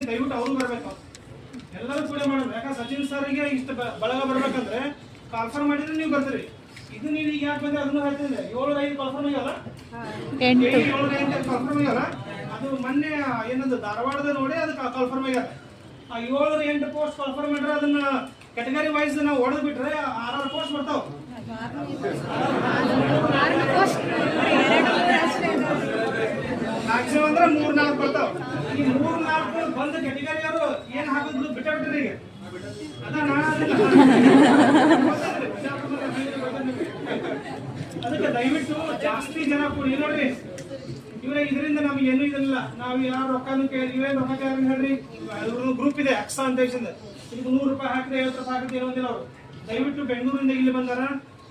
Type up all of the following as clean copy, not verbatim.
ದಯವಿಟ್ಟು ಅವರು ಬರ್ಬೇಕು, ಎಲ್ಲರೂ ಕೂಡ ಮಾಡೋದು. ಯಾಕಂದ್ರೆ ಸಚಿನ್ ಸರ್ಗೆ ಇಷ್ಟ ಬಳಗ ಬರ್ಬೇಕಂದ್ರೆ ಕಾಲ್ಫರ್ ಮಾಡಿದ್ರೆ ನೀವು ಬರ್ತೀರಿ. ಇದು ನೀವು ಈಗ ಯಾಕೆ ಬಂದ್ರೆ ಅದನ್ನು ಹೇಳ್ತಿದ್ದೆ 7-5 ಕಾಲ್ಫರ್ ಆಗಲ್ಲ, 7-5 ಕಾಲ್ಫರ್ ಆಗಲ್ಲ. ಅದು ಮೊನ್ನೆ ಏನದು ಧಾರವಾಡದ ನೋಡಿ ಅದಕ್ಕೆ ಕಾಲ್ಫರ್ ಆಗ್ಯಾರ. ಆ 7-8 ಪೋಸ್ಟ್ ಕಾಲ್ಫರ್ ಮಾಡ್ರೆ ಅದನ್ನ ಕ್ಯಾಟಗರಿ ವೈಸ್ ನಾವು ಹೊಡೆದು ಬಿಟ್ರೆ 6 ಪೋಸ್ಟ್ ಬರ್ತಾವ. ಮ್ಯಾಕ್ಸಿಮಮ್ ಅಂದ್ರೆ 3-4 ಬರ್ತಾವ. ಈ 3-4 ಬಂದ ಕ್ಯಾಟಗರಿ ಅವರು ಏನ್ ಹಾಕಿದ್ರು ಬಿಟ್ಟಾಬಿಟ್ರಿ. ಈಗ ಅದ ಅದಕ್ಕೆ ದಯವಿಟ್ಟು ಜಾಸ್ತಿ ಜನ ಕೂಡಿ ನೋಡ್ರಿ. ಇವ್ರೆ ಇದರಿಂದ ನಮ್ಗೆ ಏನು ಇದಲ್ಲ. ನಾವು ಯಾರು ರೊಕ್ಕನು ಇವೇನು ರೊಕ್ಕ ಕೇಳಿ ಹೇಳ್ರಿ, ಗ್ರೂಪ್ ಇದೆ ಅಕ್ಸಾ ಅಂತ ಹೇಳಿಂದ ಇದಕ್ಕೆ 100 ರೂಪಾಯಿ ಹಾಕಿದ್ರೆ 50 ರೂಪಾಯಿ ಹಾಕಿದ್ರೆ ಏನಂದಿಲ್ಲ ಅವರು. ದಯವಿಟ್ಟು ಬೆಂಗಳೂರಿಂದ ಇಲ್ಲಿ ಬಂದಾರ.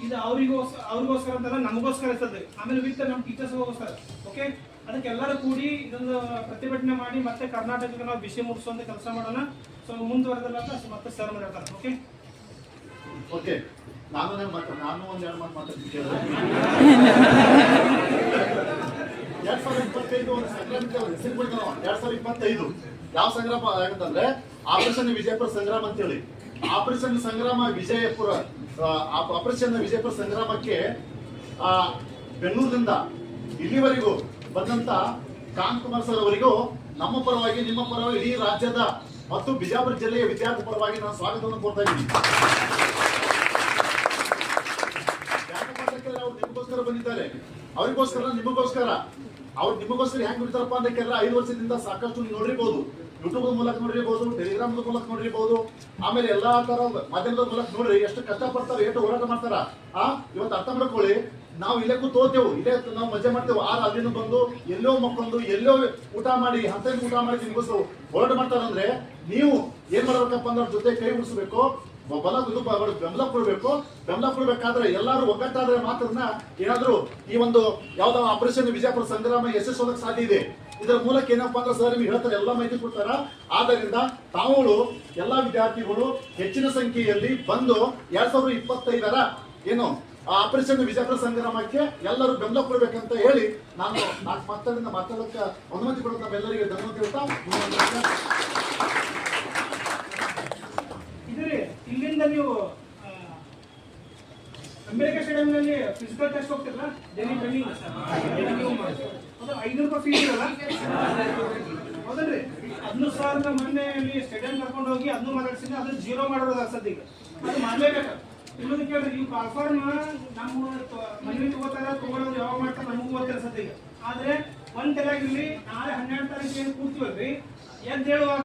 ಇದು ಅವ್ರಿಗೋಸ್ಕರ ಅಂತಲ್ಲ, ನಮಗೋಸ್ಕರ ಇರ್ತದೆ. ಆಮೇಲೆ ವಿತ್ ನಮ್ಮ ಟೀಚರ್ಸ್ಗೋಸ್ಕರ. ಓಕೆ, ಅದಕ್ಕೆ ಎಲ್ಲರೂ ಕೂಡಿ ಇದೊಂದು ಪ್ರತಿಭಟನೆ ಮಾಡಿ ಮತ್ತೆ ಕರ್ನಾಟಕಕ್ಕೆ ನಾವು ವಿಷಯ ಮುಗಿಸುವಂತ ಕೆಲಸ ಮಾಡೋಣ. ಸೊ ಮುಂದುವರೆದಲ್ಲ ಮತ್ತೆ ಸರ್ ಮಾಡ್ತಾರೆ. ಓಕೆ ಓಕೆ, ನಾನು ಒಂದೆರಡು ಮಾತು ಮಾತಾಡ್ತೀನಿ. 2025 ಒಂದು ಸಂಗ್ರಾಮಕ್ಕೆ ಹೆಸರು ಕೊಡ್ತಾರ. 2025 ಯಾವ ಸಂಗ್ರಾಮ ಆಗತ್ತಂದ್ರೆ ಆಪರೇಷನ್ ವಿಜಯಪುರ ಸಂಗ್ರಾಮ ಅಂತ ಹೇಳಿ. ಆಪರೇಷನ್ ಸಂಗ್ರಾಮ ವಿಜಯಪುರ ಆಪರೇಷನ್ ವಿಜಯಪುರ ಸಂಗ್ರಾಮಕ್ಕೆ ಬೆಂಗಳೂರಿನಿಂದ ಇಲ್ಲಿವರೆಗೂ ಬಂದಂತ ಕಾಂತಕುಮಾರ್ ಸರ್ ಅವರಿಗೂ ನಮ್ಮ ಪರವಾಗಿ, ನಿಮ್ಮ ಪರವಾಗಿ, ಇಡೀ ರಾಜ್ಯದ ಮತ್ತು ಬಿಜಾಪುರ ಜಿಲ್ಲೆಯ ವಿದ್ಯಾರ್ಥಿ ಪರವಾಗಿ ನಾನು ಸ್ವಾಗತವನ್ನು ಕೋರ್ತಾ ಇದ್ದೀನಿ. ಅವ್ರು ನಿಮಗೋಸ್ಕರ ಬಂದಿದ್ದಾರೆ, ಅವರಿಗೋಸ್ಕರ, ನಿಮಗೋಸ್ಕರ. ಅವ್ರು ನಿಮಗೋಸ್ಕರ ಹೆಂಗ್ ಬಿಡ್ತಾರಪ್ಪ ಅಂತ 5 ವರ್ಷದಿಂದ ಸಾಕಷ್ಟು ನೋಡಿರ್ಬೋದು. ಯೂಟ್ಯೂಬ್ ಮೂಲಕ ನೋಡಿರ್ಬೋದು, ಟೆಲಿಗ್ರಾಮ್ ಮೂಲಕ ನೋಡಿರ್ಬೋದು, ಆಮೇಲೆ ಎಲ್ಲಾ ತರ ಮಾಧ್ಯಮದ ಮೂಲಕ ನೋಡ್ರಿ ಎಷ್ಟು ಕಷ್ಟ ಪಡ್ತಾರೆ, ಎಷ್ಟು ಹೋರಾಟ ಮಾಡ್ತಾರ. ಇವತ್ತು ಅರ್ಥ ಮಾಡ್ಕೊಳ್ಳಿ, ನಾವು ಇಲ್ಲೇ ಕೂತೋತೇವು, ಇಲ್ಲೇ ನಾವು ಮಜಾ ಮಾಡ್ತೇವೆ. ಅಲ್ಲಿಂದ ಬಂದು ಎಲ್ಲೋ ಮಕ್ಕೊಂದು ಎಲ್ಲೋ ಊಟ ಮಾಡಿ ಅಂತ ಊಟ ಮಾಡಿ ನಿಮಗೋಸ್ಕರ ಹೋರಾಟ ಮಾಡ್ತಾರಂದ್ರೆ ನೀವು ಏನ್ ಮಾಡ್ಬೇಕಪ್ಪ ಅಂದ್ರೆ ಅವ್ರ ಜೊತೆ ಕೈ ಉಳಿಸ್ಬೇಕು, ಬೆಂಬಲ ಕೊಡ್ಬೇಕು. ಬೆಂಬಲ ಕೊಡ್ಬೇಕಾದ್ರೆ ಎಲ್ಲರೂ ಒಗ್ಗಟ್ಟಾದ್ರೆ ಮಾತ್ರನ್ನ ಏನಾದ್ರು ಈ ಒಂದು ಯಾವ್ದೋ ಆಪರೇಷನ್ ವಿಜಯಪುರ ಸಂಗ್ರಾಮ ಯಶಸ್ಸೋದಕ್ಕೆ ಸಾಧ್ಯ ಇದೆ. ಇದರ ಮೂಲಕ ಏನಪ್ಪಾ ಅಂದ್ರೆ ಸರ್ ನಿಮ್ಗೆ ಹೇಳ್ತಾರೆ, ಎಲ್ಲ ಮಾಹಿತಿ ಕೊಡ್ತಾರ. ಆದ್ದರಿಂದ ತಾವುಗಳು ಎಲ್ಲಾ ವಿದ್ಯಾರ್ಥಿಗಳು ಹೆಚ್ಚಿನ ಸಂಖ್ಯೆಯಲ್ಲಿ ಬಂದು 2025 ಏನು ಆಪರೇಷನ್ ವಿಜಯಪುರ ಸಂಗ್ರಾಮಕ್ಕೆ ಎಲ್ಲರೂ ಬೆಂಬಲ ಕೊಡ್ಬೇಕಂತ ಹೇಳಿ ನಾನು ಮಾತಾಡಕ್ಕೆ ಅನುಮತಿ ಕೊಡೋದು ನಮ್ಮೆಲ್ಲರಿಗೆ ಧನ್ಯವಾದ ಹೇಳ್ತಾ. ಇಲ್ಲಿಂದ ನೀವು ಅಂಬೇಡ್ಕರ್ ಸ್ಟೇಡಿಯಂನಲ್ಲಿ ಫಿಸಿಕಲ್ ಟೆಸ್ಟ್ ಹೋಗ್ತಿರಲ್ಲ, ಡೈಲಿ ಟ್ರೈನಿಂಗ್, ಅದು 500 ರೂಪಾಯಿ ಫೀಸ್ ಇರಲ್ಲ ಹೌದಲ್ರಿ? 15,000 ಮೊನ್ನೆ ಅಲ್ಲಿ ಸ್ಟೇಡಿಯಂ ಕರ್ಕೊಂಡು ಹೋಗಿ ಅದನ್ನು ಮಾತಾಡ್ಸಿದ್ರೆ ಅದು 0 ಮಾಡೋದು ಅನ್ಸತ್ತೆ. ಈಗ ಅದು ಮಾಡ್ಲೇಬೇಕು. ಇನ್ನೊಂದು ಕೇಳ್ರಿ, ನೀವು ಕಾಲ್ಫಾರ್ಮ್ ನಮ್ಮ ಮನೆ ತಗೋಳೋದು ಯಾವಾಗ ಮಾಡ್ತಾರೆ ನಮಗೂ ಗೊತ್ತ ಅನ್ಸತ್ತೆ. ಈಗ ಆದ್ರೆ ಒಂದ್ ತಲೆಯಾಗಿರ್ಲಿ, ನಾಳೆ 12 ತಾರೀಕು ಏನು ಕೂಡ್ತೀವಲ್ರಿ, ಎದ್ದು ಹೇಳುವಾಗ